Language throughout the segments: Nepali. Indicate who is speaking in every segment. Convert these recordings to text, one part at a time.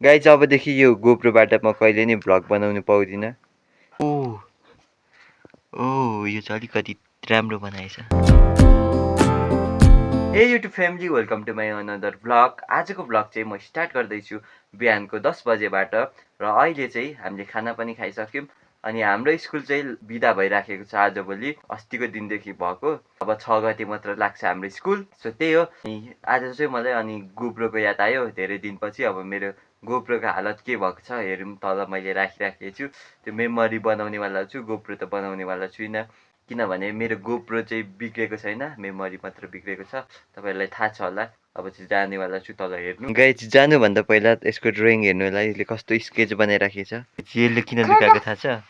Speaker 1: गाइज अबदेखि यो गोप्रोबाट म कहिले नि भ्लग बनाउनु पाउँदिनँ। यो चाहिँ अलिकति राम्रो बनाएछ। हे YouTube family, welcome to my another vlog. आजको भ्लग चाहिँ म स्टार्ट गर्दैछु बिहानको 10 बजेबाट र अहिले चाहिँ हामीले खाना पनि खाइसक्यौँ अनि हाम्रो स्कुल चाहिँ बिदा भइराखेको छ आजभोलि। अस्तिको दिनदेखि भएको, अब 6 गते मात्र लाग्छ हाम्रो स्कुल। सो त्यही हो। आज चाहिँ मलाई अनि गोप्रोको याद आयो धेरै दिनपछि। अब मेरो गोप्रोको हालत के भएको छ हेरौँ। तल मैले राखिराखेको छु, त्यो मेमोरी बनाउनेवाला छु, गोप्रो त बनाउनेवाला छुइनँ। किनभने मेरो गोप्रो चाहिँ बिग्रेको छैन, मेमोरी मात्र बिग्रेको छ। तपाईँहरूलाई थाहा छ होला। अब चाहिँ जानेवाला छु तल हेर्नु। गाइज जानुभन्दा पहिला यसको ड्रइङ हेर्नु होला, यसले कस्तो स्केच बनाइराखेको छ। यसले किन लुकाएको थाहा छ?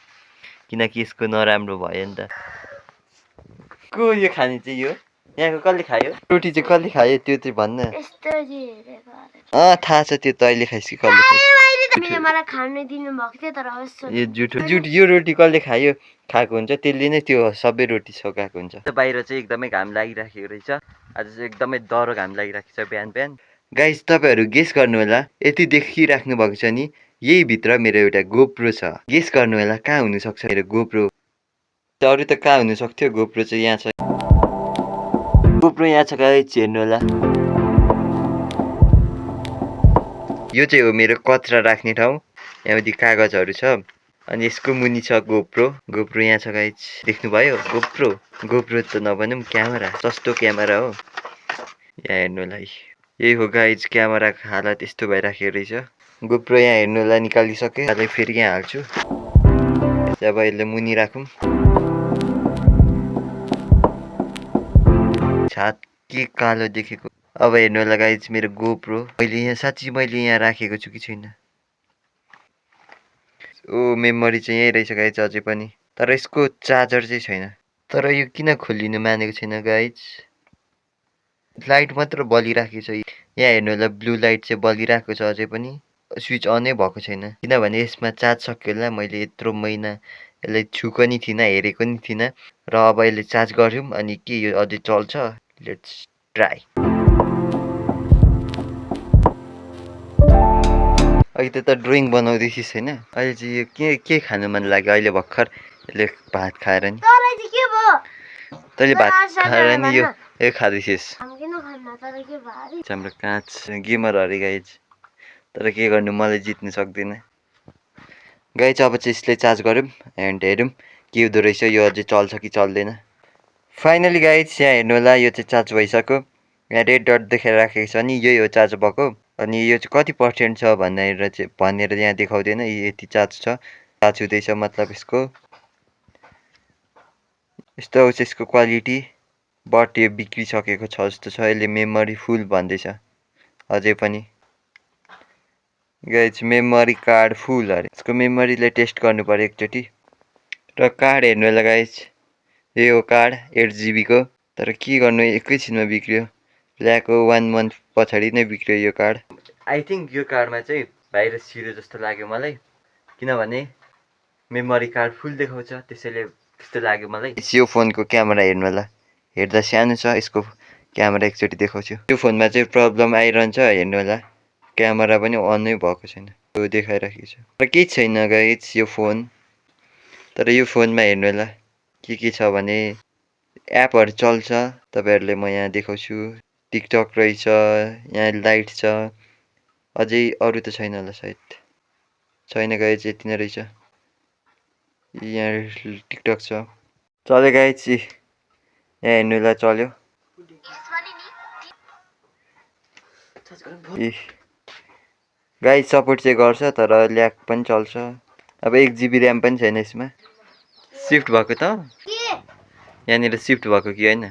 Speaker 1: किनकि यसको नराम्रो भयो नि त। को यो खाने चाहिँ यो यहाँको कसले खायो? रोटी चाहिँ कसले खायो त्यो चाहिँ भन्न। थाहा छ, त्यो त अहिले खाइस् कि कसले खाइस्।
Speaker 2: मलाई खानु दिनु भएको थियो तर
Speaker 1: यो जुठो यो रोटी कसले खायो खाएको हुन्छ, त्यसले नै त्यो सबै रोटी सकाएको हुन्छ। बाहिर चाहिँ एकदमै घाम लागिराखेको रहेछ। आज चाहिँ एकदमै डह्रो घाम लागिराखेको छ बिहान बिहान। गाइस तपाईँहरू गेस गर्नु होला, यति देखिराख्नु भएको छ नि, यही भित्र मेरो एउटा गोप्रो छ। गेस गर्नु होला कहाँ हुनसक्छ मेरो गोप्रो। अरू त कहाँ हुनसक्थ्यो, गोप्रो चाहिँ यहाँ छ। गोप्रो यहाँ छ गाइस, हेर्नु होला। यो चाहिँ हो मेरो कचरा राख्ने ठाउँ। यहाँदेखि कागजहरू छ अनि यसको मुनि छ गोप्रो। गोप्रो यहाँ छ गाइज, देख्नुभयो? गोप्रो त नभनौँ, क्यामेरा, सस्तो क्यामेरा हो। यहाँ हेर्नु होला, यही हो गाइज क्यामेराको हालत यस्तो भइराखेको रहेछ। गोप्रो यहाँ हेर्नु होला निकालिसकेँ। अहिले फेरि यहाँ हाल्छु। अब यसले मुनि राखौँ। छात के कालो देखेको। अब हेर्नु होला गाइज मेरो गोप्रो। मैले यहाँ राखेको छु कि छैन। मेमोरी चाहिँ यही रहेछ गाइज अझै पनि, तर यसको चार्जर चाहिँ छैन। तर यो किन खोलिनु मानेको छैन गाइज? लाइट मात्र बलिराखेको छ। यहाँ हेर्नु होला ब्लू लाइट चाहिँ बलिरहेको छ अझै पनि, स्विच अनै भएको छैन। किनभने यसमा चार्ज सक्यो होला। मैले यत्रो महिना यसलाई छुएको नि थिइनँ, हेरेको नि थिइनँ। र अब यसले चार्ज गऱ्यौँ अनि के यो अझै चल्छ? Let's try. अहिले त ड्रइङ बनाउँदैछिस् होइन? अहिले चाहिँ यो के खानु मन लाग्यो अहिले भर्खर यसले भात खाएर नि? तैँले भात खाएर नि यो खाँदैछिस्? हाम्रो काँच गेमर अरे गाइज, तर के गर्नु, मलाई जित्नु सक्दैन गाइज। अब चाहिँ यसले चार्ज गरौँ एन्ड हेरौँ के हुँदो रहेछ, यो अझै चल्छ कि चल्दैन। फाइनली गाइज यहाँ हेर्नु होला, यो चाहिँ चार्ज भइसक्यो। यहाँ रेड डट देखाएर राखेको छ नि, यही हो चार्ज भएको। अनि यो चाहिँ कति पर्सेन्ट छ भनेर यहाँ देखाउँदैन, यति चार्ज छ। चार्ज हुँदैछ मतलब यसको यस्तो आउँछ यसको क्वालिटी। बट यो बिग्रिसकेको छ जस्तो छ। यसले मेमोरी फुल भन्दैछ अझै पनि। गाइज मेमोरी कार्ड फुल अरे। यसको मेमोरीलाई टेस्ट गर्नु पर्यो एकचोटि। र कार्ड हेर्नु होला गाइज, यो हो कार्ड 8 GB को। तर के गर्नु, एकैछिनमा बिग्रियो। ल्याएको 1 मन्थ पछाडि नै बिग्रियो यो कार्ड। आई थिङ्क यो कार्डमा चाहिँ भाइरस छिर्यो जस्तो लाग्यो मलाई, किनभने मेमोरी कार्ड फुल देखाउँछ, त्यसैले त्यस्तो लाग्यो मलाई। यो फोनको क्यामेरा हेर्नु होला, हेर्दा सानो छ। यसको क्यामेरा एकचोटि देखाउँछु। यो फोनमा चाहिँ प्रब्लम आइरहन्छ, हेर्नु होला। क्यामेरा पनि अनै भएको छैन, त्यो देखाइराखेको छ। र केही छैन गाइज यो फोन। तर यो फोनमा हेर्नु होला के छ भने एपहरू चल्छ। तपाईँहरूले म यहाँ देखाउँछु। टिकटक रहेछ, यहाँ लाइट छ, अझै अरू त छैन होला सायद। छैन गाइज, यति नै रहेछ। यहाँ टिकटक छ, चल्यो गाइज। यहाँ हेर्नु होला, चल्यो। गाइज सपोर्ट चाहिँ गर्छ तर ल्याग पनि चल्छ। अब 1 GB ऱ्याम पनि छैन यसमा। सिफ्ट भएको त यहाँनिर सिफ्ट भएको कि होइन?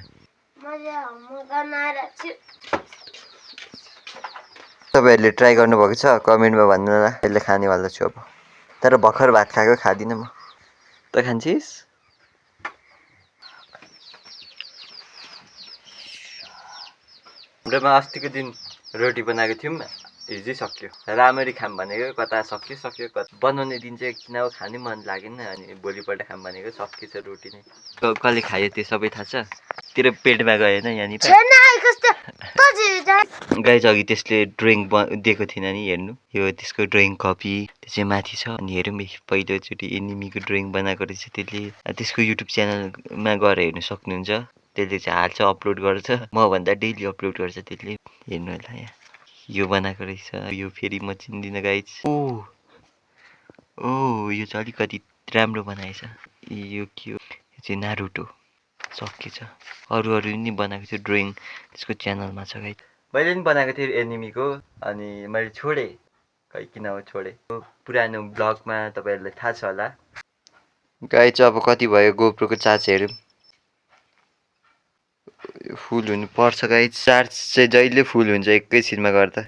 Speaker 1: तपाईँहरूले ट्राई गर्नुभएको छ कमेन्टमा भन्नु होला। यसले खानेवाला छु अब, तर भर्खर भात खाएको, खाँदिनँ म। त खान्छिस्? हाम्रोमा अस्तिको दिन रोटी बनाएको थियौँ, हिजै सक्यो राम्ररी खाम भनेको कता सक्यो कता बनाउने दिन चाहिँ किन हो खानै मन लागेन अनि भोलिपल्ट खाम भनेको सकिएछ रोटी नै कसले खायो त्यो सबै थाहा छ तेरो पेटमा गएन यहाँनिर गाइज अघि त्यसले ड्रइङ दिएको थिएन नि हेर्नु यो त्यसको ड्रइङ कपी त्यो चाहिँ माथि छ अनि हेरौँ पहिलोचोटि एनिमीको ड्रइङ बनाएको रहेछ त्यसले त्यसको युट्युब च्यानलमा गएर हेर्नु सक्नुहुन्छ त्यसले चाहिँ हाल्छ अपलोड गर्छ मभन्दा डेली अपलोड गर्छ त्यसले हेर्नु होला यहाँ यो बनाएको रहेछ यो फेरि म चिन्दिनँ गाइज ओ यो चाहिँ अलिकति राम्रो बनाएछ यो के हो यो चाहिँ नारुटो सकिएछ अरू पनि बनाएको थियो ड्रइङ त्यसको च्यानलमा छ गाइज मैले पनि बनाएको थिएँ एनिमीको अनि मैले छोडेँ खै किन हो छोडेँ पुरानो ब्लगमा तपाईँहरूलाई थाहा छ होला गाई चाहिँ अब कति भयो गोप्रोको चार्ज हेरौँ फुल हुनु पर्छ गाई चार्ज चाहिँ जहिले फुल हुन्छ एकैछिनमा गर्दा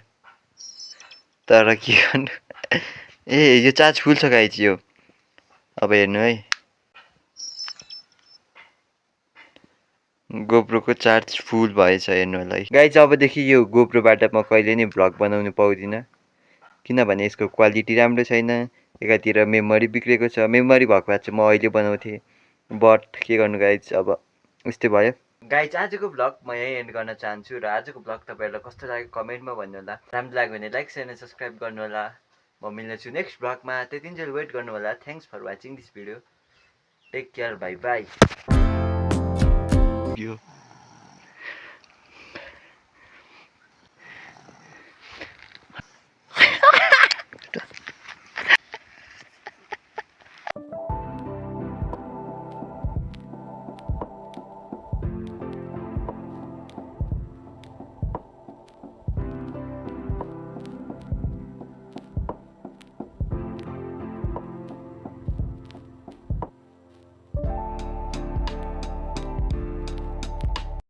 Speaker 1: तर के गर्नु ए यो चार्ज फुल छ गाई चाहिँ यो अब हेर्नु है गोप्रोको चार्ज फुल भएछ हेर्नु होला है गाई चाहिँ अबदेखि यो गोप्रोबाट म कहिले नै भ्लग बनाउनु पाउँदिनँ किनभने यसको क्वालिटी राम्रो छैन एकातिर मेमोरी बिग्रेको छ मेमोरी भएको भए चाहिँ म अहिले बनाउँथेँ बट के गर्नु गाइज अब यस्तै भयो गाइज आजको भ्लग म यहीँ एन्ड गर्न चाहन्छु र आजको भ्लग तपाईँहरूलाई कस्तो लाग्यो कमेन्टमा भन्नु होला राम्रो लाग्यो भने लाइक सेयर एन्ड सब्सक्राइब गर्नु होला म मिल्नेछु नेक्स्ट भ्लगमा त्यतिन्जेल वेट गर्नु होला thanks for watching this video take care bye by